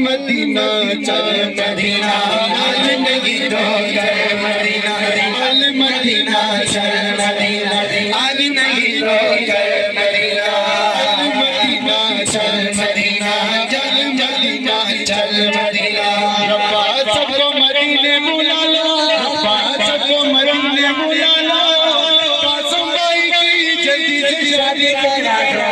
Medina चल Medina आज नहीं तो चल मदीना अल मदीना चल मदीना आज नहीं तो चल मदीना अल मदीना चल मदीना चल मदीना चल मदीना रब्बा सबको मदीने बुला लो रब्बा सबको मदीने बुला लो कासम भाई की जल्दी से शादी करा दो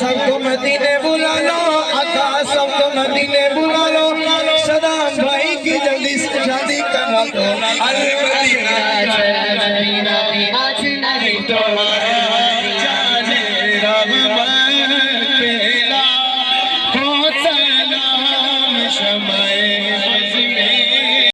सबको मदीने बुला लो आका सबको मदीने बुला लो सदाम भाई की जल्दी से शादी करा दो अल मदीना चल मदीना आज नहीं तो